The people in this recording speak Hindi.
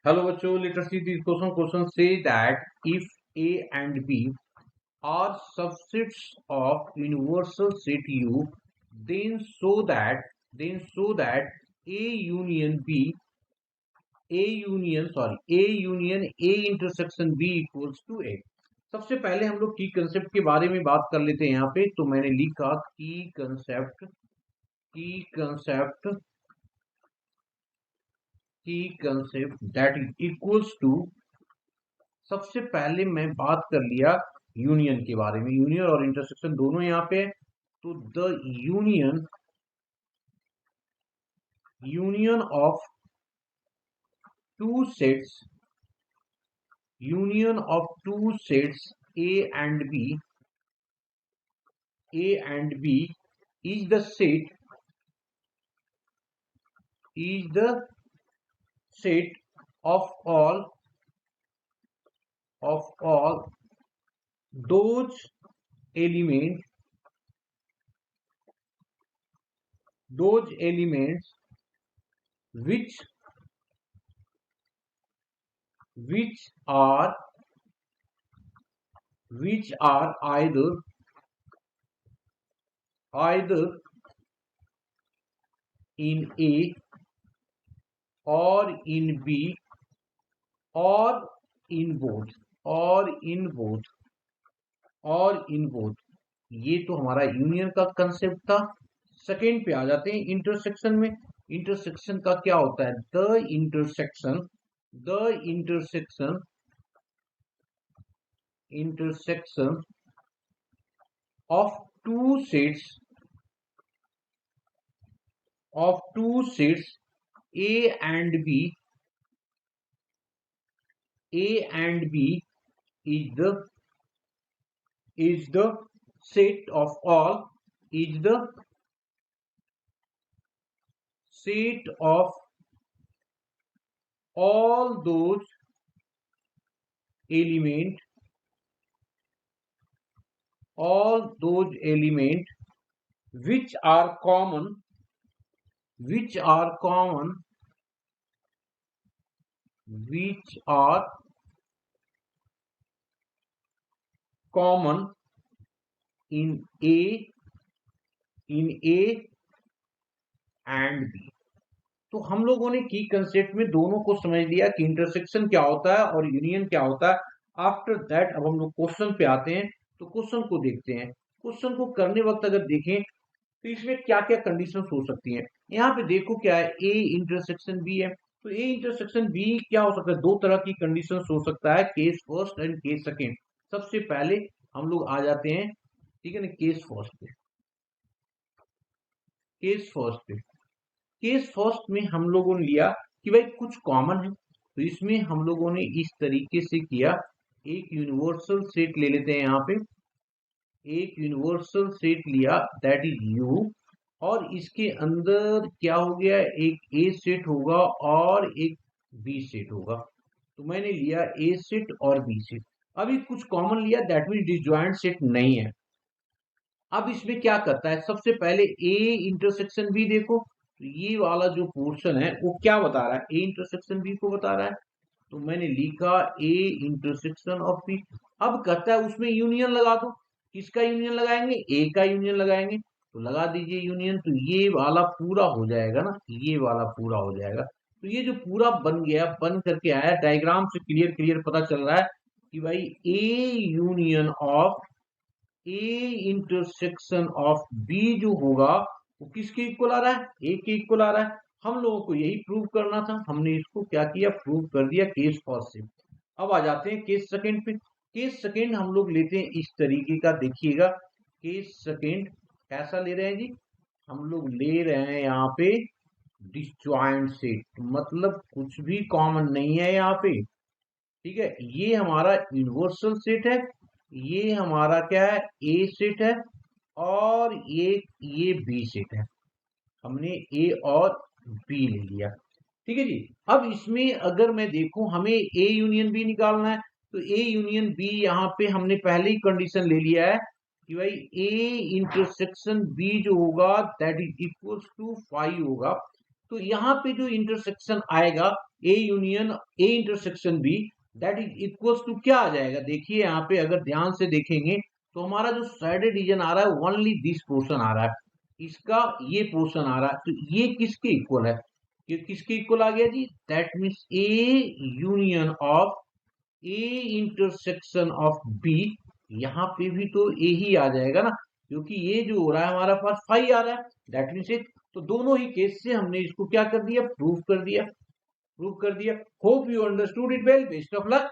हेलो बच्चों, लिटरेसी क्वेश्चन से that if A and B are subsets of universal set U then so that a union b a union a intersection b equals to a। सबसे पहले हम लोग की कंसेप्ट के बारे में बात कर लेते हैं। यहाँ पे तो मैंने लिखा की concept that is equals to. सबसे पहले मैं बात कर लिया यूनियन के बारे में। यूनियन और इंटरसेक्शन दोनों यहाँ पे है। तो the union of two sets A and B is the set of all those elements which are either in A or in B or in both ये तो हमारा यूनियन का कंसेप्ट था। सेकेंड पे आ जाते हैं इंटरसेक्शन में। इंटरसेक्शन का क्या होता है? The intersection of two sets A and B is the set of all those element which are common in A and B। तो हम लोगों ने की कंसेप्ट में दोनों को समझ लिया कि इंटरसेक्शन क्या होता है और यूनियन क्या होता है। आफ्टर दैट अब हम लोग क्वेश्चन पे आते हैं। तो क्वेश्चन को देखते हैं। क्वेश्चन को करने वक्त अगर देखें तो इसमें क्या क्या कंडीशंस हो सकती हैं। यहाँ पे देखो क्या है, ए इंटरसेक्शन बी है। तो ए इंटरसेक्शन बी क्या हो सकता है? दो तरह की कंडीशंस हो सकता है, case first and case second. सबसे पहले हम लोग आ जाते हैं, ठीक है ना, केस फर्स्ट में हम लोगों ने लिया कि भाई कुछ कॉमन है। तो इसमें हम लोगों ने इस तरीके से किया, एक यूनिवर्सल सेट ले लेते हैं। यहाँ पे एक यूनिवर्सल सेट लिया दैट इज यू, और इसके अंदर क्या हो गया, एक ए सेट होगा और एक बी सेट होगा। तो मैंने लिया ए सेट और बी सेट। अभी कुछ कॉमन लिया दैट मीन डिसजॉइंट सेट नहीं है। अब इसमें क्या करता है, सबसे पहले ए इंटरसेक्शन बी देखो। तो ये वाला जो पोर्शन है वो क्या बता रहा है? ए इंटरसेक्शन बी को बता रहा है। तो मैंने लिखा ए इंटरसेक्शन ऑफ बी। अब कहता है उसमें यूनियन लगा दो। किसका यूनियन लगाएंगे? ए का यूनियन लगाएंगे। तो लगा दीजिए यूनियन। तो ये वाला पूरा हो जाएगा ना, ये वाला पूरा हो जाएगा। तो ये जो पूरा बन गया, बन करके आया, डायग्राम से क्लियर पता चल रहा है कि भाई A union of A intersection of B जो होगा वो किसके इक्वल आ रहा है? ए के इक्वल आ रहा है। हम लोगों को यही प्रूव करना था, हमने इसको क्या किया, प्रूव कर दिया केस फर्स्ट से। अब आ जाते हैं केस सेकंड पे। केस सेकंड हम लोग लेते हैं इस तरीके का, देखिएगा। केस सेकंड कैसा ले रहे हैं जी? हम लोग ले रहे हैं यहाँ पे डिसजॉइंट सेट, मतलब कुछ भी कॉमन नहीं है यहाँ पे, ठीक है। ये हमारा यूनिवर्सल सेट है, ये हमारा क्या है, ए सेट है, और ये बी सेट है। हमने ए और बी ले लिया, ठीक है जी। अब इसमें अगर मैं देखूं, हमें ए यूनियन बी निकालना है। तो ए यूनियन बी यहाँ पे हमने पहले ही कंडीशन ले लिया है कि भाई ए इंटरसेक्शन बी जो होगा दैट इज इक्वल्स टू 5 होगा। तो यहाँ पे जो इंटरसेक्शन आएगा A union A intersection B that is equals to क्या आ जाएगा, देखिए यहाँ पे अगर ध्यान से देखेंगे तो हमारा जो साइडेड रीजन आ रहा है ओनली दिस पोर्शन आ रहा है, इसका ये पोर्शन आ रहा है, तो ये किसके इक्वल है, ये किसके इक्वल आ गया जी, that means A union of A intersection of B, यहाँ पे भी तो ए ही आ जाएगा ना, क्योंकि ये जो हो रहा है हमारा पास फाई आ रहा है, दैट मीन्स तो दोनों ही केस से हमने इसको क्या कर दिया, प्रूव कर दिया, hope you understood it well, best of luck.